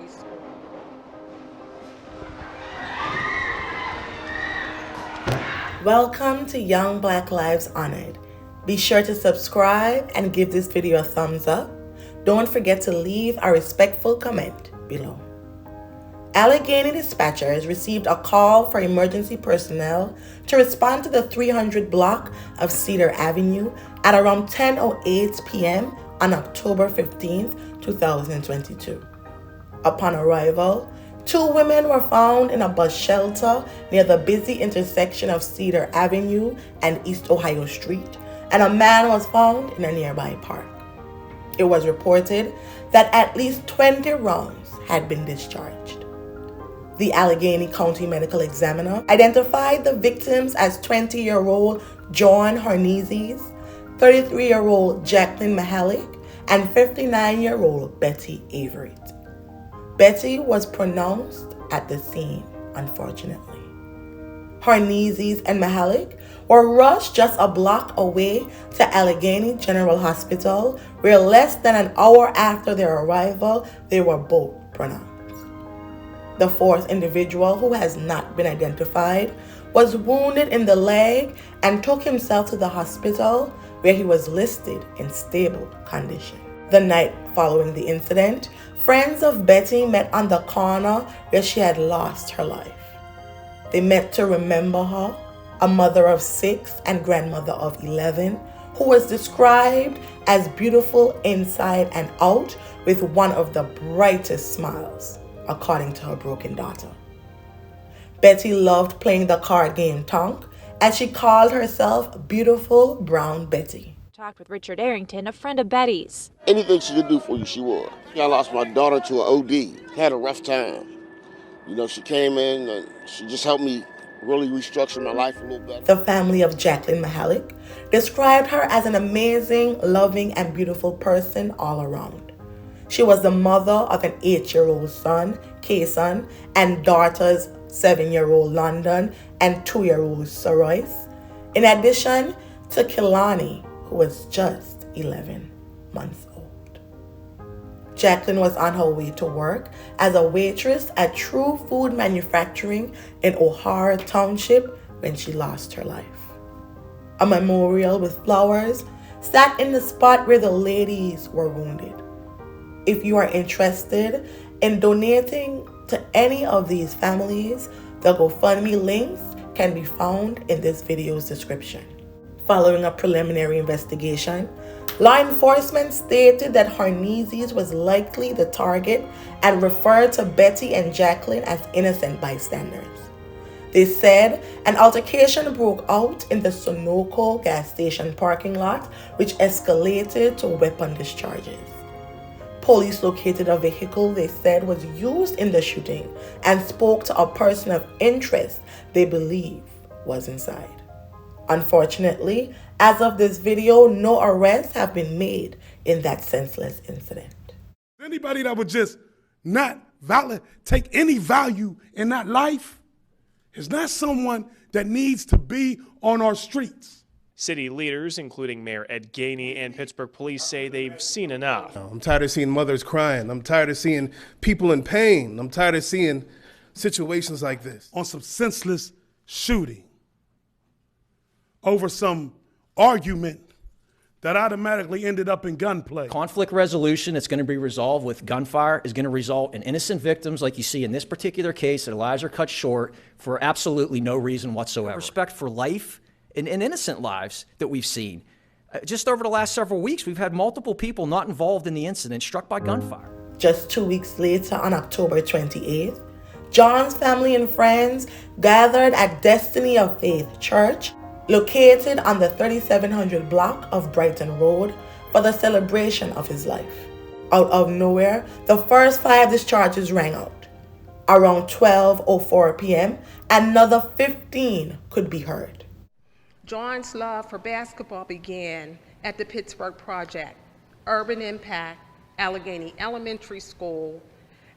High School. Welcome to Young Black Lives Honored. Be sure to subscribe and give this video a thumbs up. Don't forget to leave a respectful comment below. Allegheny dispatchers received a call for emergency personnel to respond to the 300 block of Cedar Avenue at around 10:08 p.m. on October 15, 2022. Upon arrival, 2 women were found in a bus shelter near the busy intersection of Cedar Avenue and East Ohio Street, and a man was found in a nearby park. It was reported that at least 20 rounds had been discharged. The Allegheny County Medical Examiner identified the victims as 20-year-old John Hernezes, 33-year-old Jacqueline Mahalik, and 59-year-old Betty Avery. Betty was pronounced at the scene, unfortunately. Hernezes and Mahalik were rushed just a block away to Allegheny General Hospital, where less than an hour after their arrival, they were both pronounced. The 4th individual, who has not been identified, was wounded in the leg and took himself to the hospital, where he was listed in stable condition. The night following the incident, friends of Betty met on the corner where she had lost her life. They met to remember her, a mother of 6 and grandmother of 11, who was described as beautiful inside and out with one of the brightest smiles, according to her broken daughter. Betty loved playing the card game Tonk, and she called herself Beautiful Brown Betty. Talked with Richard Arrington, a friend of Betty's. Anything she could do for you, she would. I lost my daughter to an OD. Had a rough time. You know, she came in and she just helped me really restructure my life a little better. The family of Jacqueline Mahalik described her as an amazing, loving, and beautiful person all around. She was the mother of an 8-year-old son, Kason, and daughters 7-year-old London and 2-year-old Soroyce, in addition to Kilani, who was just 11 months old. Jacqueline was on her way to work as a waitress at True Food Manufacturing in O'Hara Township when she lost her life. A memorial with flowers sat in the spot where the ladies were wounded. If you are interested in donating to any of these families, the GoFundMe links can be found in this video's description. Following a preliminary investigation, law enforcement stated that Hernezes was likely the target and referred to Betty and Jacqueline as innocent bystanders. They said an altercation broke out in the Sunoco gas station parking lot, which escalated to weapon discharges. Police located a vehicle they said was used in the shooting and spoke to a person of interest they believe was inside. Unfortunately, as of this video, no arrests have been made in that senseless incident. Anybody that would just not take any value in that life is not someone that needs to be on our streets. City leaders, including Mayor Ed Gainey and Pittsburgh police, say they've seen enough. I'm tired of seeing mothers crying. I'm tired of seeing people in pain. I'm tired of seeing situations like this. On some senseless shooting over some argument that automatically ended up in gunplay. Conflict resolution that's going to be resolved with gunfire is going to result in innocent victims like you see in this particular case. Their lives are cut short for absolutely no reason whatsoever. Respect for life and innocent lives that we've seen. Just over the last several weeks, we've had multiple people not involved in the incident struck by gunfire. Just 2 weeks later, on October 28th, John's family and friends gathered at Destiny of Faith Church, located on the 3700 block of Brighton Road, for the celebration of his life. Out of nowhere, the first 5 discharges rang out. Around 12:04 p.m., another 15 could be heard. John's love for basketball began at the Pittsburgh Project, Urban Impact, Allegheny Elementary School,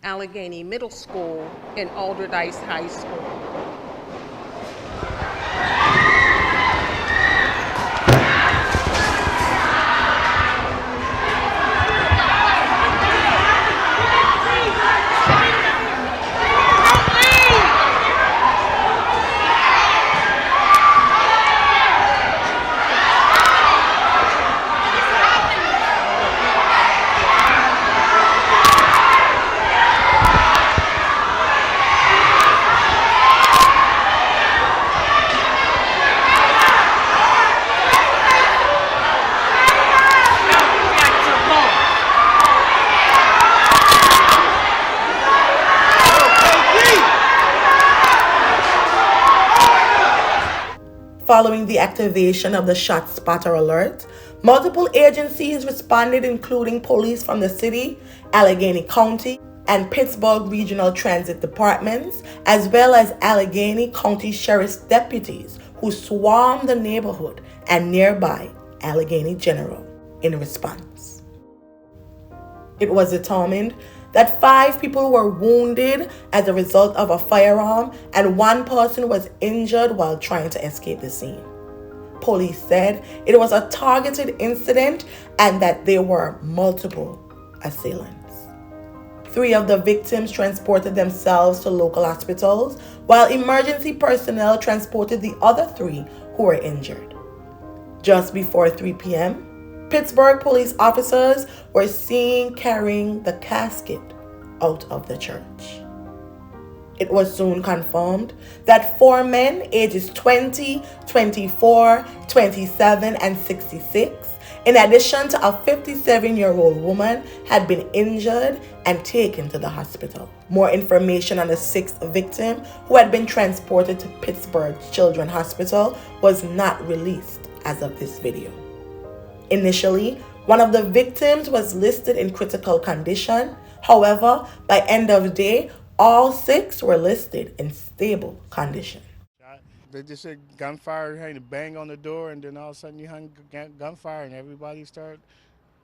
Allegheny Middle School, and Alderdice High School. Following the activation of the shot spotter alert, multiple agencies responded, including police from the city, Allegheny County, and Pittsburgh Regional Transit Departments, as well as Allegheny County Sheriff's deputies who swarmed the neighborhood and nearby Allegheny General in response. It was determined that 5 people were wounded as a result of a firearm and 1 person was injured while trying to escape the scene. Police said it was a targeted incident and that there were multiple assailants. 3 of the victims transported themselves to local hospitals, while emergency personnel transported the other 3 who were injured. Just before 3 p.m., Pittsburgh police officers were seen carrying the casket out of the church. It was soon confirmed that 4 men ages 20, 24, 27, and 66, in addition to a 57-year-old woman, had been injured and taken to the hospital. More information on the 6th victim, who had been transported to Pittsburgh Children's Hospital, was not released as of this video. Initially, one of the victims was listed in critical condition. However, by end of day, all 6 were listed in stable condition. They just said gunfire, had to bang on the door, and then all of a sudden you hung gunfire, and everybody started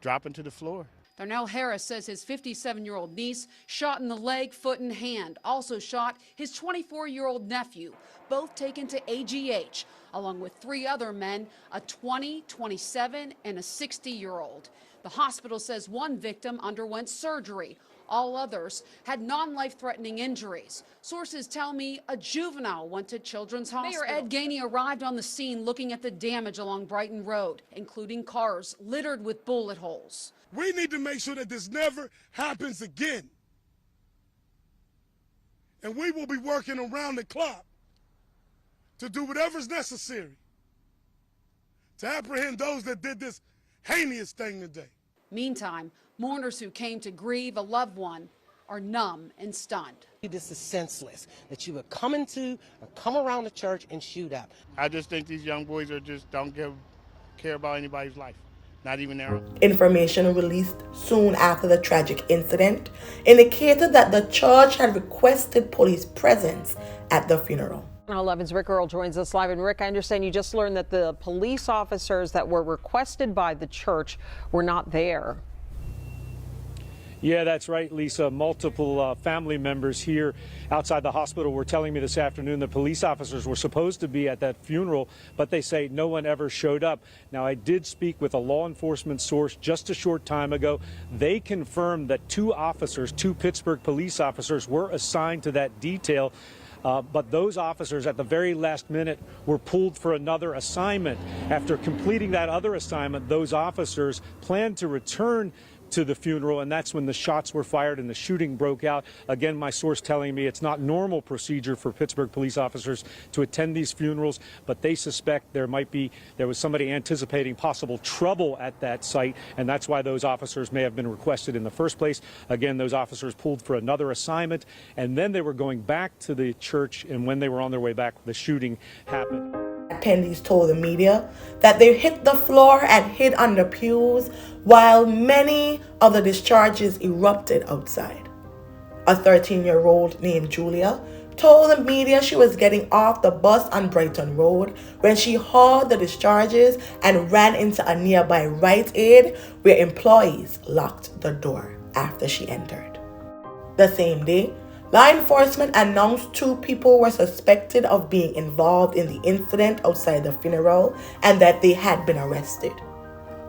dropping to the floor. Darnell Harris says his 57-year-old niece shot in the leg, foot, and hand. Also shot his 24-year-old nephew, both taken to AGH, along with 3 other men, a 20, 27, and a 60-year-old. The hospital says 1 victim underwent surgery. All others had non-life-threatening injuries. Sources tell me a juvenile went to Children's Hospital. Mayor Ed Gainey arrived on the scene looking at the damage along Brighton Road, including cars littered with bullet holes. We need to make sure that this never happens again. And we will be working around the clock to do whatever's necessary to apprehend those that did this heinous thing today. Meantime, mourners who came to grieve a loved one are numb and stunned. This is senseless, that you would come into or come around the church and shoot up. I just think these young boys are just don't care about anybody's life, not even their own. Information released soon after the tragic incident indicated that the church had requested police presence at the funeral. 11's Rick Earl joins us live. And Rick, I understand you just learned that the police officers that were requested by the church were not there. Yeah, that's right, Lisa. Multiple family members here outside the hospital were telling me this afternoon that police officers were supposed to be at that funeral, but they say no one ever showed up. Now, I did speak with a law enforcement source just a short time ago. They confirmed that 2 Pittsburgh police officers were assigned to that detail. But those officers at the very last minute were pulled for another assignment. After completing that other assignment, those officers planned to return to the funeral, and that's when the shots were fired and the shooting broke out. Again, my source telling me it's not normal procedure for Pittsburgh police officers to attend these funerals, but they suspect there was somebody anticipating possible trouble at that site, and that's why those officers may have been requested in the first place. Again, those officers pulled for another assignment, and then they were going back to the church, and when they were on their way back, the shooting happened. Attendees told the media that they hit the floor and hid under pews while many of the discharges erupted outside. A 13-year-old named Julia told the media she was getting off the bus on Brighton Road when she heard the discharges and ran into a nearby Rite Aid where employees locked the door after she entered. The same day, law enforcement announced 2 people were suspected of being involved in the incident outside the funeral and that they had been arrested.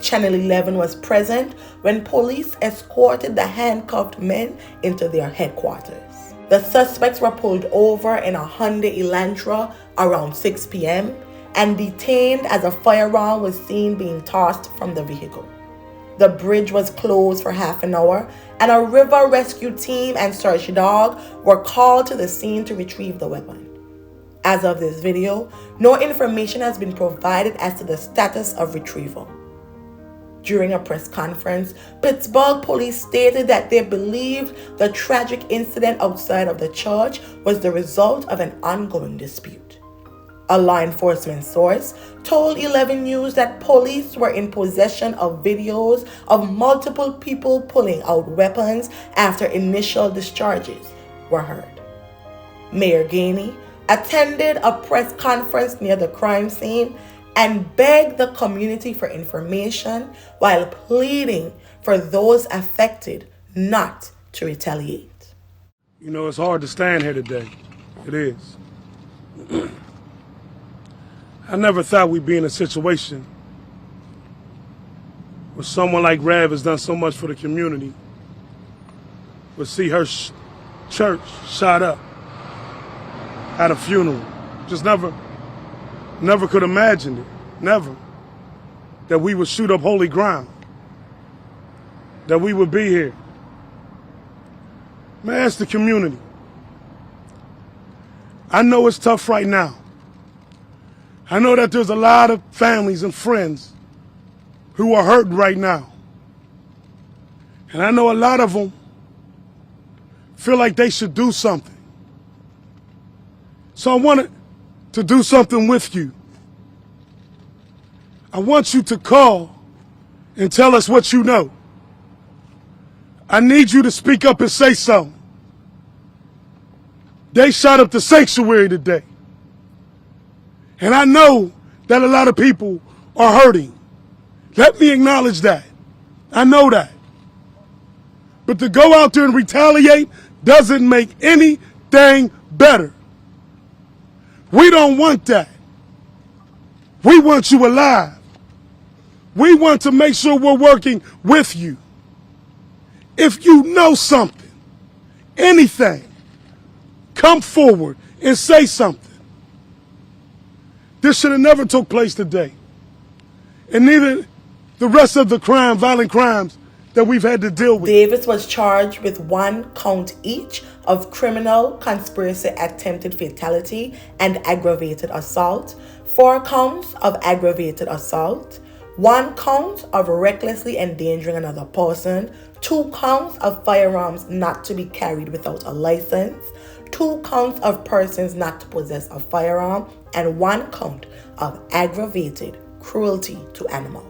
Channel 11 was present when police escorted the handcuffed men into their headquarters. The suspects were pulled over in a Hyundai Elantra around 6 p.m. and detained as a firearm was seen being tossed from the vehicle. The bridge was closed for half an hour, and a river rescue team and search dog were called to the scene to retrieve the weapon. As of this video, no information has been provided as to the status of retrieval. During a press conference, Pittsburgh police stated that they believed the tragic incident outside of the church was the result of an ongoing dispute. A law enforcement source told 11 News that police were in possession of videos of multiple people pulling out weapons after initial discharges were heard. Mayor Gainey attended a press conference near the crime scene and begged the community for information while pleading for those affected not to retaliate. You know, it's hard to stand here today. It is. I never thought we'd be in a situation where someone like Rev has done so much for the community would see her church shot up at a funeral. Just never could imagine it. Never. That we would shoot up holy ground. That we would be here. Man, ask the community. I know it's tough right now. I know that there's a lot of families and friends who are hurting right now. And I know a lot of them feel like they should do something. So I wanted to do something with you. I want you to call and tell us what you know. I need you to speak up and say something. They shot up the sanctuary today. And I know that a lot of people are hurting. Let me acknowledge that. I know that. But to go out there and retaliate doesn't make anything better. We don't want that. We want you alive. We want to make sure we're working with you. If you know something, anything, come forward and say something. This should have never took place today. And neither the rest of the violent crimes that we've had to deal with. Davis was charged with 1 count each of criminal conspiracy, attempted fatality, and aggravated assault, 4 counts of aggravated assault, 1 count of recklessly endangering another person, 2 counts of firearms not to be carried without a license, 2 counts of persons not to possess a firearm, and 1 count of aggravated cruelty to animal.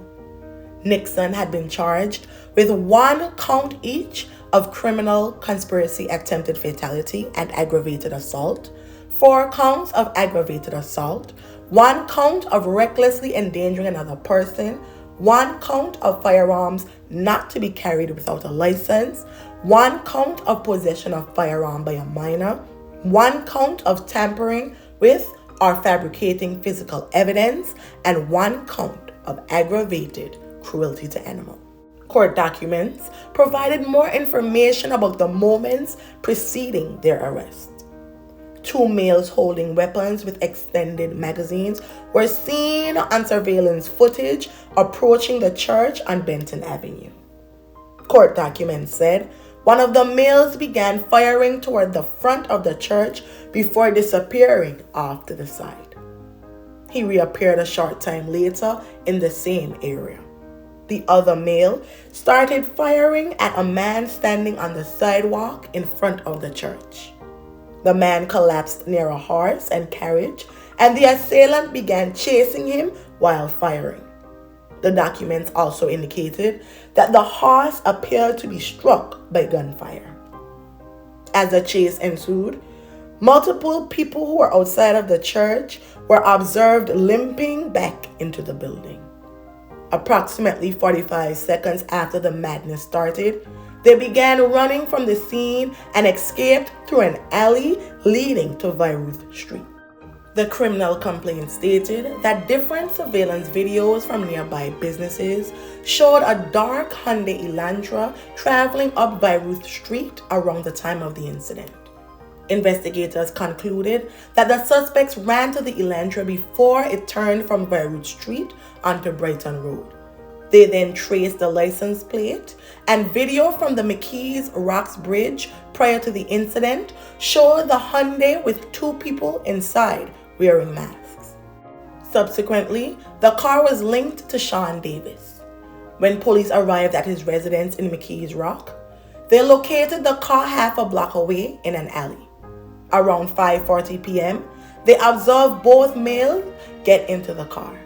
Nixon had been charged with 1 count each of criminal conspiracy, attempted fatality, and aggravated assault, 4 counts of aggravated assault, 1 count of recklessly endangering another person, 1 count of firearms not to be carried without a license, 1 count of possession of firearm by a minor, 1 count of tampering with or fabricating physical evidence, and 1 count of aggravated cruelty to animal. Court documents provided more information about the moments preceding their arrest. 2 males holding weapons with extended magazines were seen on surveillance footage approaching the church on Benton Avenue. Court documents said one of the males began firing toward the front of the church before disappearing off to the side. He reappeared a short time later in the same area. The other male started firing at a man standing on the sidewalk in front of the church. The man collapsed near a horse and carriage, and the assailant began chasing him while firing. The documents also indicated that the horse appeared to be struck by gunfire. As the chase ensued, multiple people who were outside of the church were observed limping back into the building. Approximately 45 seconds after the madness started, they began running from the scene and escaped through an alley leading to Vyruth Street. The criminal complaint stated that different surveillance videos from nearby businesses showed a dark Hyundai Elantra traveling up Vyruth Street around the time of the incident. Investigators concluded that the suspects ran to the Elantra before it turned from Brighton Street onto Brighton Road. They then traced the license plate, and video from the McKees Rocks Bridge prior to the incident showed the Hyundai with 2 people inside wearing masks. Subsequently, the car was linked to Sean Davis. When police arrived at his residence in McKees Rock, they located the car half a block away in an alley. Around 5:40 p.m., They observed both males get into the car.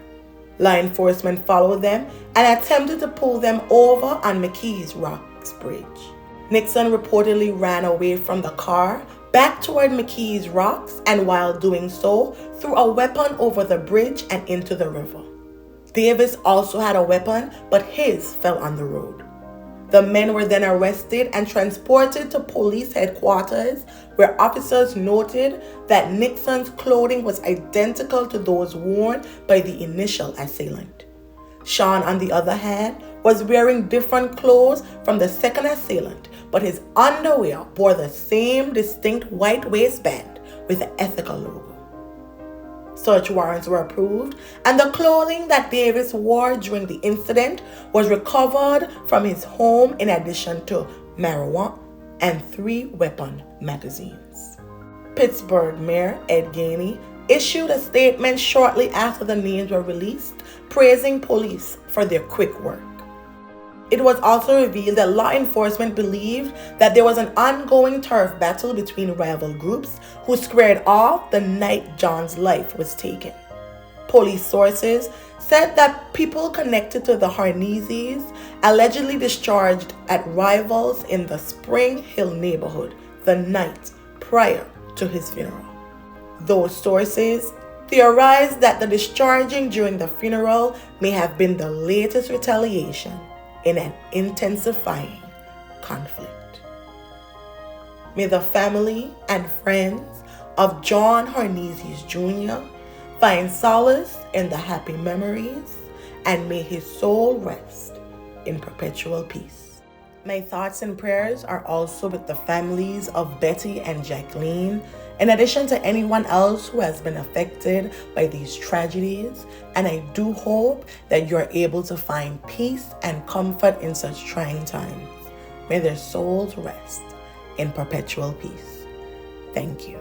Law enforcement followed them and attempted to pull them over on McKees Rocks Bridge. Nixon reportedly ran away from the car back toward McKees Rocks, and while doing so, threw a weapon over the bridge and into the river. Davis also had a weapon, but his fell on the road. The men were then arrested and transported to police headquarters, where officers noted that Nixon's clothing was identical to those worn by the initial assailant. Sean, on the other hand, was wearing different clothes from the second assailant, but his underwear bore the same distinct white waistband with the ethical logo. Search warrants were approved, and the clothing that Davis wore during the incident was recovered from his home, in addition to marijuana and 3 weapon magazines. Pittsburgh Mayor Ed Gainey issued a statement shortly after the names were released, praising police for their quick work. It was also revealed that law enforcement believed that there was an ongoing turf battle between rival groups who squared off the night John's life was taken. Police sources said that people connected to the Hernezes allegedly discharged at rivals in the Spring Hill neighborhood the night prior to his funeral. Those sources theorized that the discharging during the funeral may have been the latest retaliation in an intensifying conflict. May the family and friends of John Hernezes Jr. find solace in the happy memories, and may his soul rest in perpetual peace. My thoughts and prayers are also with the families of Betty and Jacqueline, in addition to anyone else who has been affected by these tragedies, and I do hope that you are able to find peace and comfort in such trying times. May their souls rest in perpetual peace. Thank you.